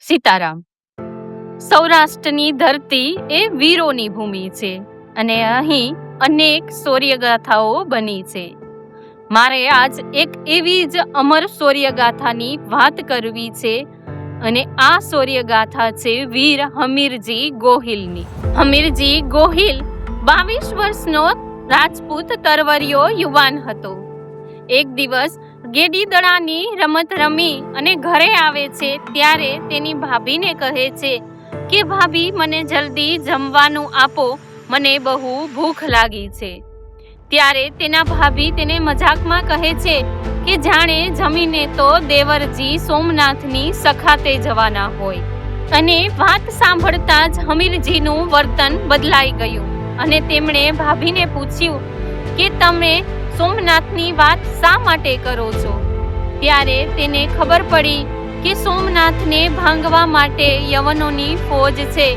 સીતારામ. સૌરાષ્ટ્રની ધરતી એ વીરોની ભૂમિ છે અને અહીં અનેક શૌર્યગાથાઓ બની છે. મારે આજ એક એવી જ અમર શૌર્યગાથાની વાત કરવી છે અને આ શૌર્યગાથા છે વીર હમીરજી ગોહિલની. હમીરજી ગોહિલ 22 વર્ષનો રાજપૂત તરવરિયો યુવાન હતો. એક દિવસ ગેડી દડાની રમત રમી અને ઘરે આવે છે ત્યારે તેની ભાભીને કહે છે કે ભાભી, મને જલ્દી જમવાનું આપો, મને બહુ ભૂખ લાગી છે. ત્યારે તેના ભાભી તેને મજાકમાં કહે છે કે જાણે જમીને તો દેવરજી સોમનાથની સખાતે જવાના હોય. અને વાત સાંભળતા જ હમીરજીનું વર્તન બદલાઈ ગયું અને તેમણે ભાભીને પૂછ્યું કે તમે સોમનાથની વાત શા માટે કરો છો? ત્યારે તેને ખબર પડી કે સોમનાથને ભાંગવા માટે યવનોની ફોજ છે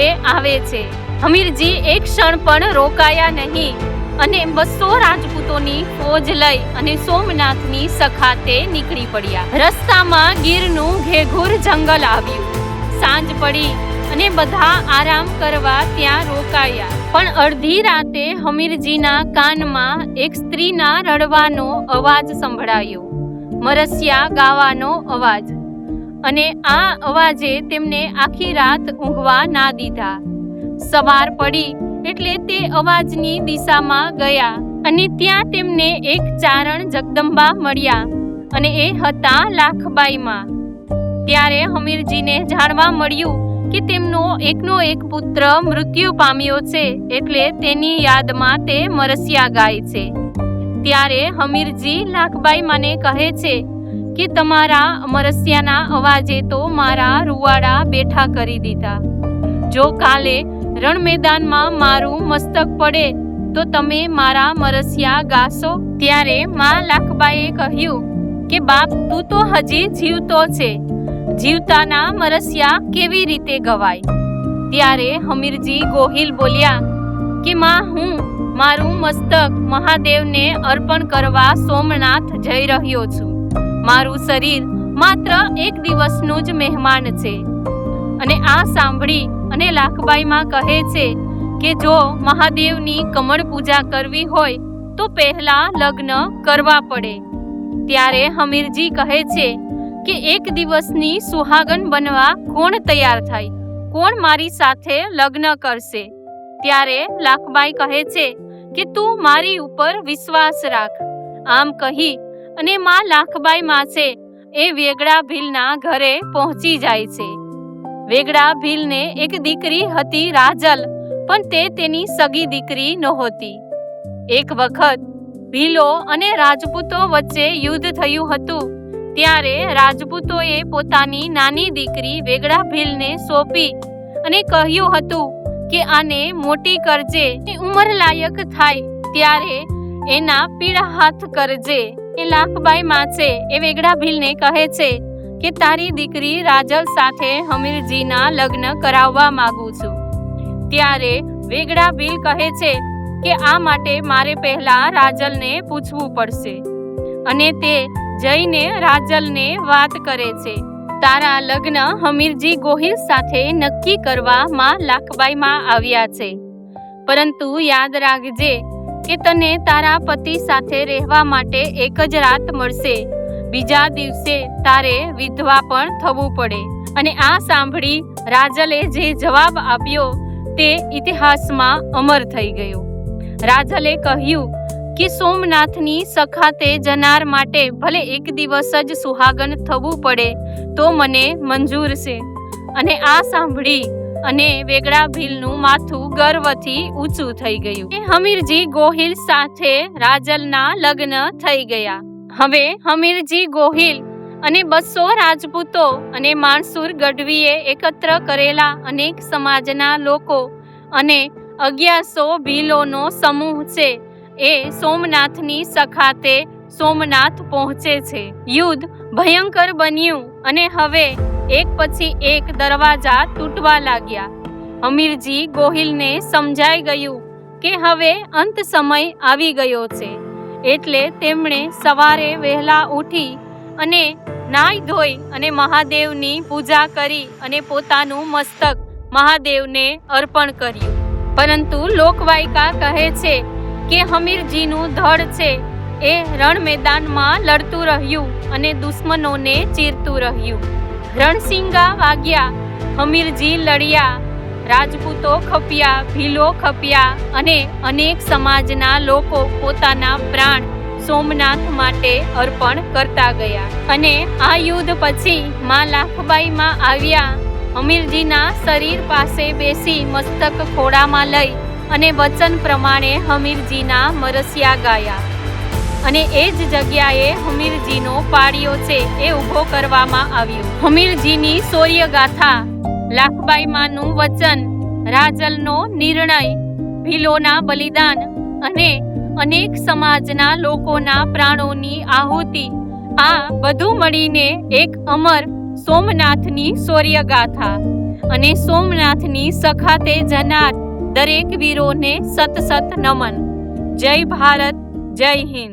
એ આવે છે. હમીરજી એક ક્ષણ પણ રોકાયા નહીં અને 200 રાજપૂતોની ફોજ લઈ અને સોમનાથની સખાતે નીકળી પડ્યા. રસ્તામાં ગીરનું ઘેઘૂર જંગલ આવ્યું. સાંજ પડી અને બધા આરામ કરવા ત્યાં રોકાયા. પણ અડધી રાતે હમીરજીના કાનમાં એક સ્ત્રીના રડવાનો અવાજ સંભળાયો, મરસિયા ગાવાનો અવાજ. અને આ અવાજે તેમને આખી રાત ઊંઘવા ના દીધા. સવાર પડી એટલે તે અવાજની દિશામાં ગયા અને ત્યાં તેમને એક ચારણ જગદંબા મળ્યા અને એ હતા લાખબાઈમાં. ત્યારે હમીરજીને જાણવા મળ્યું કે તેમનો એકનો એક પુત્ર મૃત્યુ પામ્યો છે, એટલે તેની યાદમાં તે મરસિયા ગાય છે. ત્યારે હમીરજી લાખબાઈમાને કહે છે કે તમારા મરસિયાના અવાજે તો મારા રૂવાડા બેઠા કરી દીધા. જો કાલે રણ મેદાનમાં મારું મસ્તક પડે તો તમે મારા મરસિયા ગાશો? ત્યારે માં લાખબાઈએ કહ્યું કે બાપ, તું તો હજી જીવતો છે, જીવતાના મરસિયા કેવી રીતે ગવાય? ત્યારે હમીરજી ગોહિલ બોલ્યા કે માં, હું મારું મસ્તક મહાદેવને અર્પણ કરવા સોમનાથ જઈ રહ્યો છું. મારું શરીર માત્ર એક દિવસનું જ મહેમાન છે. અને આ સાંભળી અને લાખબાઈમાં કહે છે કે જો મહાદેવની કમળ પૂજા કરવી હોય તો પહેલા લગ્ન કરવા પડે. ત્યારે હમીરજી કહે છે કે એક દિવસની સુહાગન બનવા કોણ તૈયાર થાય? કોણ મારી સાથે લગ્ન કરશે? ત્યારે લાખબાઈ કહે છે કે તું મારી ઉપર વિશ્વાસ રાખ. આમ કહી અને માં લાખબાઈ માસે એ વેગડા ભીલના ઘરે પહોંચી જાય છે. વેગડા ભીલને એક દીકરી હતી રાજલ, પણ તે તેની સગી દીકરી નહોતી. એક વખત ભીલો અને રાજપૂતો વચ્ચે યુદ્ધ થયું હતું. ત્યારે રાજપૂતોએ પોતાની નાની દીકરી વેગડા ભીલને સોંપી અને કહ્યું હતું કે આને મોટી કરજે, ઉંમર લાયક થાય ત્યારે એના પીળા હાથ કરજે. એ લાખબાઈ માસે એ વેગડા ભીલને કહે છે કે તારી દીકરી રાજલ સાથે હમીરજીના લગ્ન કરાવવા માંગુ છું. ત્યારે વેગડા ભીલ કહે છે કે આ માટે મારે પહેલા રાજલને પૂછવું પડશે. અને તે જઈને રાજલને વાત કરે છે. તારા લગ્ન હમીરજી ગોહિલ સાથે નક્કી કરવા માં લાખબાઈમાં આવ્યા છે, પરંતુ યાદ રાખજે કે તને તારા પતિ સાથે રહેવા માટે એક જ રાત મળશે. બીજા દિવસે તારે વિધવા પણ થવું પડે. અને આ સાંભળી રાજલે જે જવાબ આપ્યો તે ઇતિહાસમાં અમર થઈ ગયો. રાજલે કહ્યું કે સોમનાથની સખાતે જનાર માટે ભલે એક દિવસ જ સુહાગન થવું પડે તો મને મંજૂર છે. અને આ સાંભળી અને વેગડા ભીલનું માથું ગર્વથી ઊંચું થઈ ગયું. હમીરજી ગોહિલ સાથે રાજલના લગ્ન થઈ ગયા. હવે હમીરજી ગોહિલ અને 200 રાજપૂતો અને માણસુર ગઢવીએ એકત્ર કરેલા અનેક સમાજના લોકો અને 1100 ભીલોનો સમૂહ છે એ સોમનાથની સખાતે સોમનાથ પહોંચે છે. યુદ્ધ ભયંકર બન્યું અને હવે એક પછી એક દરવાજા તૂટવા લાગ્યા. હમીરજી ગોહિલને સમજાઈ ગયું કે હવે અંત સમય આવી ગયો છે. એટલે તેમણે સવારે વહેલા ઉઠી અને નાઈ ધોઈ અને મહાદેવની પૂજા કરી અને પોતાનું મસ્તક મહાદેવને અર્પણ કર્યું. પરંતુ લોકવાયકા કહે છે કે હમીરજીનું ધડ છે એ રણ મેદાનમાં લડતું રહ્યું અને દુશ્મનોને ચીરતું રહ્યું. રણસિંગા વાગ્યા, હમીરજી લડ્યા, રાજપૂતો ખપ્યા, ભીલો ખપ્યા અને અનેક સમાજના લોકો પોતાના પ્રાણ સોમનાથ માટે અર્પણ કરતા ગયા. અને આ યુદ્ધ પછી માં લાખબાઈમાં આવ્યા. હમીરજીના શરીર પાસે બેસી મસ્તક ખોળામાં લઈ અને વચન પ્રમાણે હમીરજીના મરસિયા ગાયા. અને એ જ જગ્યાએ હમીરજીનો પાળિયો છે એ ઊભો કરવામાં આવ્યો. હમીરજીની શૌર્યગાથા, લાખબાઈમાંનું વચન, રાજલનો નિર્ણય, ભીલોના બલિદાન અને અનેક સમાજના લોકોના પ્રાણોની આહુતિ, આ બધું મળીને એક અમર સોમનાથની શૌર્યગાથા. અને સોમનાથની સખાતે જનાર દરેક વીરોને સત સત નમન. જય ભારત, જય હિન્દ.